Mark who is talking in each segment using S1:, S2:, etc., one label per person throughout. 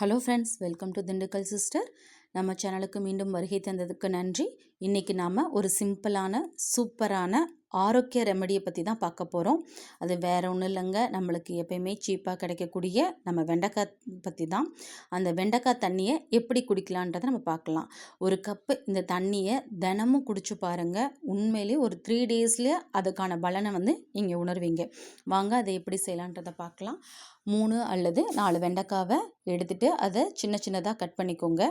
S1: Hello friends, welcome to Dindigul sister. நம்ம சேனலுக்கு மீண்டும் வருகை தந்ததுக்கு நன்றி. இன்றைக்கி நாம் ஒரு சிம்பிளான சூப்பரான ஆரோக்கிய ரெமடியை பற்றி தான் பார்க்க போகிறோம். அது வேறு ஒன்றும் இல்லைங்க, நம்மளுக்கு எப்பயுமே சீப்பாக கிடைக்கக்கூடிய நம்ம வெண்டைக்காய் பற்றி தான். அந்த வெண்டைக்காய் தண்ணியை எப்படி குடிக்கலான்றதை நம்ம பார்க்கலாம். ஒரு கப்பு இந்த தண்ணியை தினமும் குடிச்சு பாருங்கள். உண்மையிலே ஒரு 3 டேஸ்லேயே அதுக்கான பலனை நீங்கள் உணர்வீங்க. வாங்க அதை எப்படி செய்யலான்றதை பார்க்கலாம். 3 அல்லது 4 வெண்டைக்காவை எடுத்துகிட்டு அதை சின்ன சின்னதாக கட் பண்ணிக்கோங்க.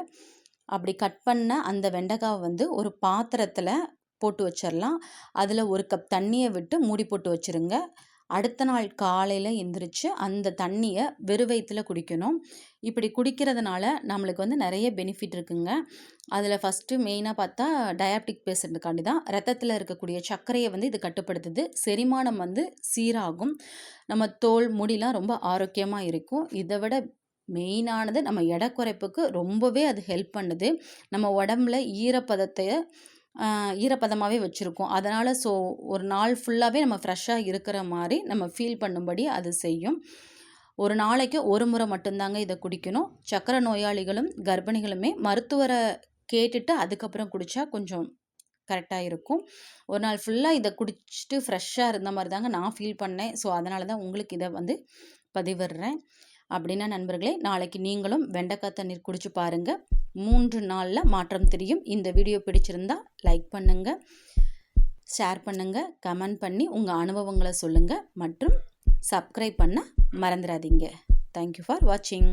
S1: அப்படி கட் பண்ண அந்த வெண்டைக்காவை ஒரு பாத்திரத்தில் போட்டு வச்சிடலாம். அதில் 1 கப் தண்ணியை விட்டு மூடி போட்டு வச்சுருங்க. அடுத்த நாள் காலையில் எந்திரிச்சு அந்த தண்ணியை வெறும் வயிற்றில் குடிக்கணும். இப்படி குடிக்கிறதுனால நம்மளுக்கு நிறைய பெனிஃபிட் இருக்குங்க. அதில் ஃபஸ்ட்டு மெயினாக பார்த்தா டயாபெட்டிக் பேஷண்ட்டுக்காண்டி தான். ரத்தத்தில் இருக்கக்கூடிய சர்க்கரையை இது கட்டுப்படுத்துது. செரிமானம் சீராகும். நம்ம தோல் முடிலாம் ரொம்ப ஆரோக்கியமாக இருக்கும். இதை விட மெயினானது நம்ம எடை குறைப்புக்கு ரொம்பவே அது ஹெல்ப் பண்ணுது. நம்ம உடம்புல ஈரப்பதமாகவே வச்சுருக்கோம். அதனால் ஒரு நாள் ஃபுல்லாகவே நம்ம ஃப்ரெஷ்ஷாக இருக்கிற மாதிரி நம்ம ஃபீல் பண்ணும்படி அது செய்யும். ஒரு நாளைக்கு ஒரு முறை மட்டும்தாங்க இதை குடிக்கணும். சர்க்கரை நோயாளிகளும் கர்ப்பிணிகளுமே மருத்துவரை கேட்டுட்டு அதுக்கப்புறம் குடித்தா கொஞ்சம் கரெக்டாக இருக்கும். ஒரு நாள் ஃபுல்லாக இதை குடிச்சிட்டு ஃப்ரெஷ்ஷாக இருந்த மாதிரி தாங்க நான் ஃபீல் பண்ணேன். அதனால தான் உங்களுக்கு இதை பதிவிடுறேன். அப்படின்னா நண்பர்களே, நாளைக்கு நீங்களும் வெண்டைக்காய் தண்ணீர் குடிச்சு பாருங்கள். 3 நாளில் மாற்றம் தெரியும். இந்த வீடியோ பிடிச்சிருந்தா லைக் பண்ணுங்கள், ஷேர் பண்ணுங்கள், கமெண்ட் பண்ணி உங்கள் அனுபவங்களை சொல்லுங்கள் மற்றும் சப்ஸ்கிரைப் பண்ண மறந்துடாதீங்க. தேங்க்யூ ஃபார் வாட்சிங்.